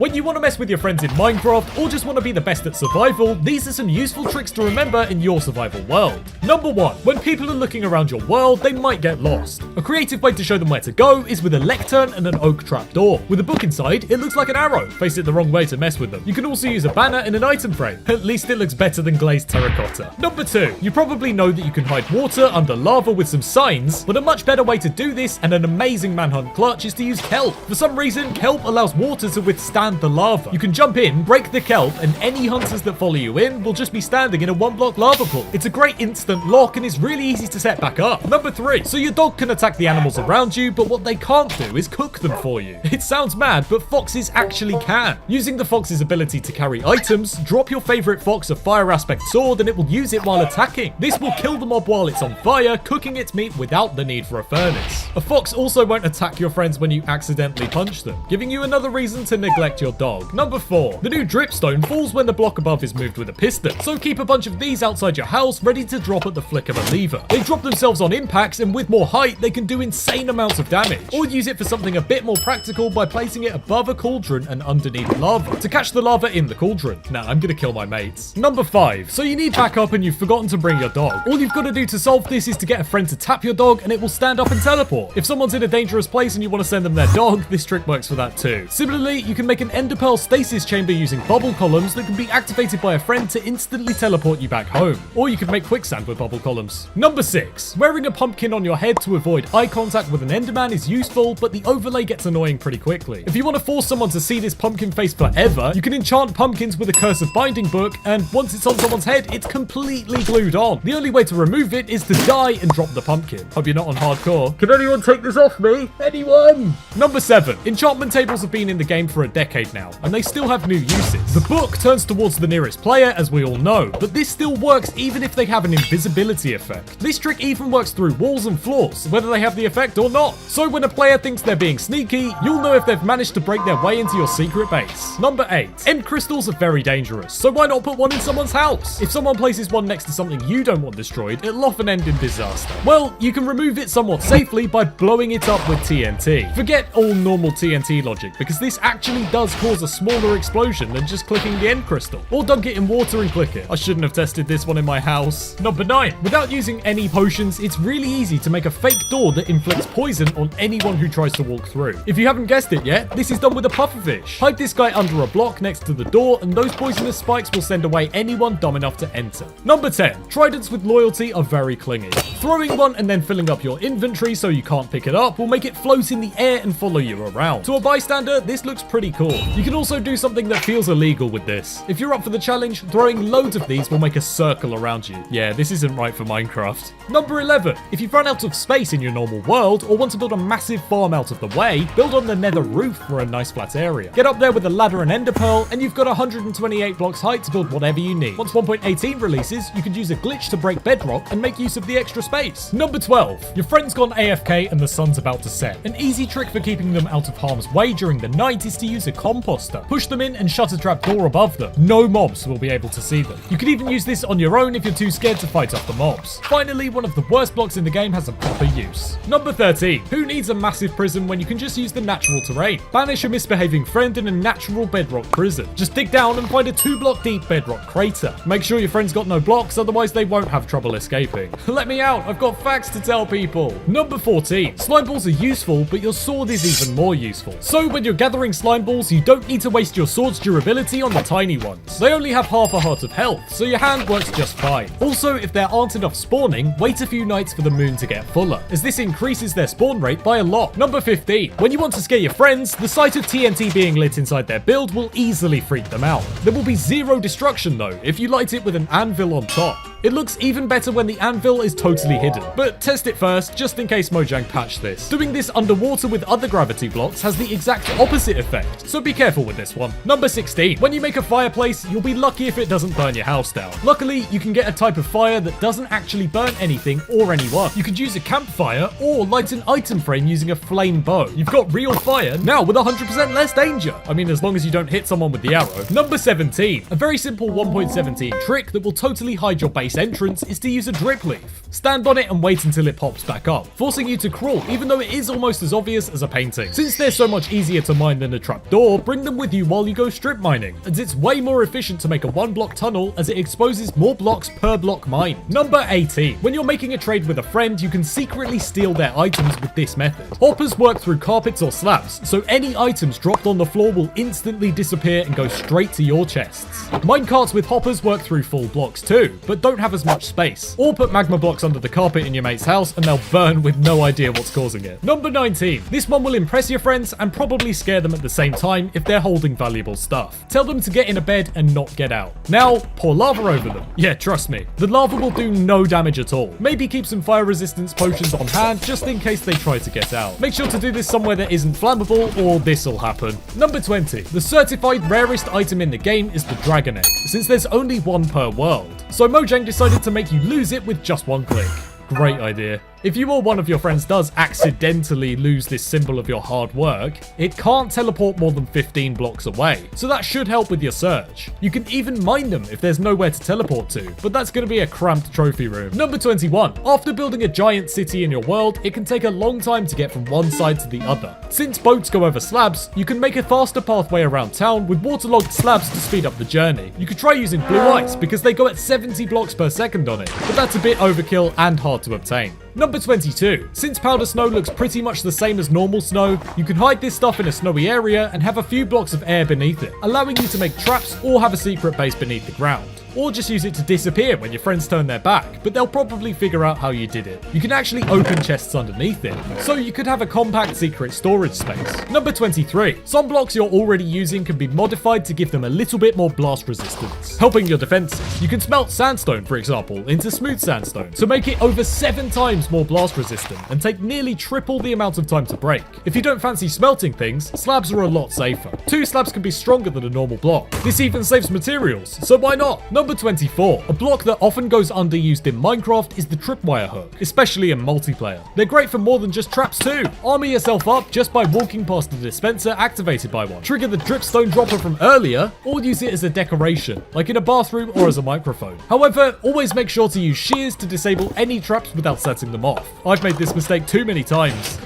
When you want to mess with your friends in Minecraft or just want to be the best at survival, these are some useful tricks to remember in your survival world. Number 1. When people are looking around your world, they might get lost. A creative way to show them where to go is with a lectern and an oak trapdoor. With a book inside, it looks like an arrow. Face it the wrong way to mess with them. You can also use a banner and an item frame. At least it looks better than glazed terracotta. Number 2. You probably know that you can hide water under lava with some signs, but a much better way to do this and an amazing manhunt clutch is to use kelp. For some reason, kelp allows water to withstand the lava. You can jump in, break the kelp, and any hunters that follow you in will just be standing in a 1-block lava pool. It's a great instant lock and is really easy to set back up. Number 3. So your dog can attack the animals around you, but what they can't do is cook them for you. It sounds mad, but foxes actually can. Using the fox's ability to carry items, drop your favorite fox a fire aspect sword and it will use it while attacking. This will kill the mob while it's on fire, cooking its meat without the need for a furnace. A fox also won't attack your friends when you accidentally punch them, giving you another reason to neglect your dog. Number 4. The new dripstone falls when the block above is moved with a piston, so keep a bunch of these outside your house ready to drop at the flick of a lever. They drop themselves on impacts and with more height they can do insane amounts of damage. Or use it for something a bit more practical by placing it above a cauldron and underneath lava to catch the lava in the cauldron. Nah, I'm gonna kill my mates. Number 5. So you need backup and you've forgotten to bring your dog. All you've got to do to solve this is to get a friend to tap your dog and it will stand up and teleport. If someone's in a dangerous place and you want to send them their dog, this trick works for that too. Similarly, you can make an ender pearl stasis chamber using bubble columns that can be activated by a friend to instantly teleport you back home. Or you can make quicksand with bubble columns. Number 6. Wearing a pumpkin on your head to avoid eye contact with an enderman is useful, but the overlay gets annoying pretty quickly. If you want to force someone to see this pumpkin face forever, you can enchant pumpkins with a cursive binding book, and once it's on someone's head, it's completely glued on. The only way to remove it is to die and drop the pumpkin. Hope you're not on hardcore. Can anyone take this off me? Anyone? Number 7. Enchantment tables have been in the game for a decade now, and they still have new uses. The book turns towards the nearest player, as we all know, but this still works even if they have an invisibility effect. This trick even works through walls and floors, whether they have the effect or not. So when a player thinks they're being sneaky, you'll know if they've managed to break their way into your secret base. Number 8. End crystals are very dangerous, so why not put one in someone's house? If someone places one next to something you don't want destroyed, it'll often end in disaster. Well, you can remove it somewhat safely by blowing it up with TNT. Forget all normal TNT logic, because this actually does cause a smaller explosion than just clicking the end crystal. Or dunk it in water and click it. I shouldn't have tested this one in my house. Number 9. Without using any potions, it's really easy to make a fake door that inflicts poison on anyone who tries to walk through. If you haven't guessed it yet, this is done with a pufferfish. Hide this guy under a block next to the door, and those poisonous spikes will send away anyone dumb enough to enter. Number 10. Tridents with loyalty are very clingy. Throwing one and then filling up your inventory so you can't pick it up will make it float in the air and follow you around. To a bystander, this looks pretty cool. You can also do something that feels illegal with this. If you're up for the challenge, throwing loads of these will make a circle around you. Yeah, this isn't right for Minecraft. Number 11. If you've run out of space in your normal world or want to build a massive farm out of the way, build on the nether roof for a nice flat area. Get up there with a ladder and ender pearl, and you've got 128 blocks height to build whatever you need. Once 1.18 releases, you can use a glitch to break bedrock and make use of the extra space. Number 12. Your friend's gone AFK and the sun's about to set. An easy trick for keeping them out of harm's way during the night is to use a composter. Push them in and shut a trap door above them. No mobs will be able to see them. You can even use this on your own if you're too scared to fight off the mobs. Finally, one of the worst blocks in the game has a proper use. Number 13. Who needs a massive prison when you can just use the natural terrain? Banish a misbehaving friend in a natural bedrock prison. Just dig down and find a 2-block deep bedrock crater. Make sure your friend's got no blocks, otherwise they won't have trouble escaping. Let me out, I've got facts to tell people. Number 14. Slime balls are useful, but your sword is even more useful. So when you're gathering slime balls, you don't need to waste your sword's durability on the tiny ones. They only have half a heart of health, so your hand works just fine. Also, if there aren't enough spawning, wait a few nights for the moon to get fuller, as this increases their spawn rate by a lot. Number 15. When you want to scare your friends, the sight of TNT being lit inside their build will easily freak them out. There will be zero destruction though, if you light it with an anvil on top. It looks even better when the anvil is totally hidden, but test it first, just in case Mojang patched this. Doing this underwater with other gravity blocks has the exact opposite effect, so be careful with this one. Number 16. When you make a fireplace, you'll be lucky if it doesn't burn your house down. Luckily, you can get a type of fire that doesn't actually burn anything or anyone. You could use a campfire or light an item frame using a flame bow. You've got real fire, now with 100% less danger. I mean, as long as you don't hit someone with the arrow. Number 17. A very simple 1.17 trick that will totally hide your base this entrance is to use a drip leaf. Stand on it and wait until it pops back up, forcing you to crawl even though it is almost as obvious as a painting. Since they're so much easier to mine than a trapdoor, bring them with you while you go strip mining, as it's way more efficient to make a 1-block tunnel as it exposes more blocks per block mine. Number 18. When you're making a trade with a friend, you can secretly steal their items with this method. Hoppers work through carpets or slabs, so any items dropped on the floor will instantly disappear and go straight to your chests. Minecarts with hoppers work through full blocks too, but don't have as much space. Or put magma blocks under the carpet in your mate's house and they'll burn with no idea what's causing it. Number 19. This one will impress your friends and probably scare them at the same time if they're holding valuable stuff. Tell them to get in a bed and not get out. Now, pour lava over them. Yeah, trust me, the lava will do no damage at all. Maybe keep some fire resistance potions on hand just in case they try to get out. Make sure to do this somewhere that isn't flammable or this'll happen. Number 20. The certified rarest item in the game is the dragon egg, since there's only one per world. So Mojang decided to make you lose it with just one click. Great idea. If you or one of your friends does accidentally lose this symbol of your hard work, it can't teleport more than 15 blocks away, so that should help with your search. You can even mine them if there's nowhere to teleport to, but that's going to be a cramped trophy room. Number 21. After building a giant city in your world, it can take a long time to get from one side to the other. Since boats go over slabs, you can make a faster pathway around town with waterlogged slabs to speed up the journey. You could try using blue ice because they go at 70 blocks per second on it, but that's a bit overkill and hard to obtain. Number 22. Since powder snow looks pretty much the same as normal snow, you can hide this stuff in a snowy area and have a few blocks of air beneath it, allowing you to make traps or have a secret base beneath the ground. Or just use it to disappear when your friends turn their back, but they'll probably figure out how you did it. You can actually open chests underneath it, so you could have a compact secret storage space. Number 23. Some blocks you're already using can be modified to give them a little bit more blast resistance, helping your defenses. You can smelt sandstone, for example, into smooth sandstone to make it over 7 times more blast resistant and take nearly triple the amount of time to break. If you don't fancy smelting things, slabs are a lot safer. 2 slabs can be stronger than a normal block. This even saves materials, so why not? Number 24. A block that often goes underused in Minecraft is the tripwire hook, especially in multiplayer. They're great for more than just traps too. Armor yourself up just by walking past a dispenser activated by one. Trigger the dripstone dropper from earlier, or use it as a decoration, like in a bathroom or as a microphone. However, always make sure to use shears to disable any traps without setting them off. I've made this mistake too many times.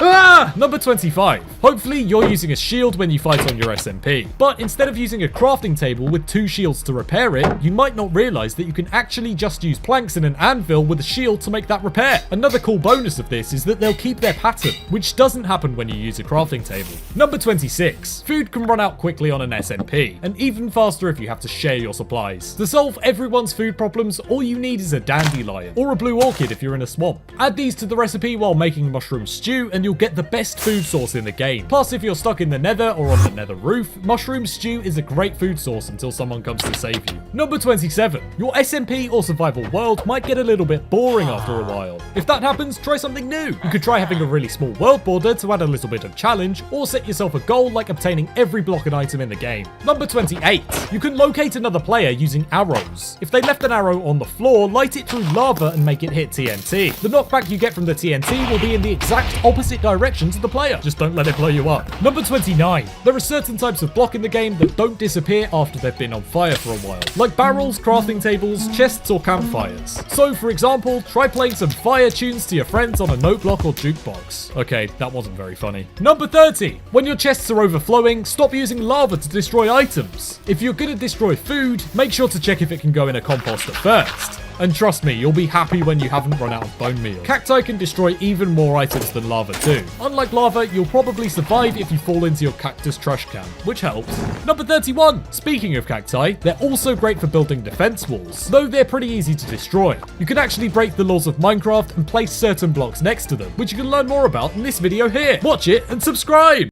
Number 25. Hopefully you're using a shield when you fight on your SMP, but instead of using a crafting table with 2 shields to repair it, you might not realize that you can actually just use planks and an anvil with a shield to make that repair. Another cool bonus of this is that they'll keep their pattern, which doesn't happen when you use a crafting table. Number 26. Food can run out quickly on an SMP, and even faster if you have to share your supplies. To solve everyone's food problems, all you need is a dandelion, or a blue orchid if you're in a swamp. Add these to the recipe while making mushroom stew, and you'll get the best food source in the game. Plus, if you're stuck in the nether or on the nether roof, mushroom stew is a great food source until someone comes to save you. Number 27. Your SMP or survival world might get a little bit boring after a while. If that happens, try something new. You could try having a really small world border to add a little bit of challenge, or set yourself a goal like obtaining every block and item in the game. Number 28. You can locate another player using arrows. If they left an arrow on the floor, light it through lava and make it hit TNT. The knockback you get from the TNT will be in the exact opposite direction to the player. Just don't let it blow you up. Number 29. There are certain types of block in the game that don't disappear after they've been on fire for a while, like barrels, crafting tables, chests, or campfires. So, for example, try playing some fire tunes to your friends on a note block or jukebox. Okay, that wasn't very funny. Number 30. When your chests are overflowing, stop using lava to destroy items. If you're gonna destroy food, make sure to check if it can go in a composter first. And trust me, you'll be happy when you haven't run out of bone meal. Cacti can destroy even more items than lava too. Unlike lava, you'll probably survive if you fall into your cactus trash can, which helps. Number 31. Speaking of cacti, they're also great for building defense walls, though they're pretty easy to destroy. You can actually break the laws of Minecraft and place certain blocks next to them, which you can learn more about in this video here. Watch it and subscribe!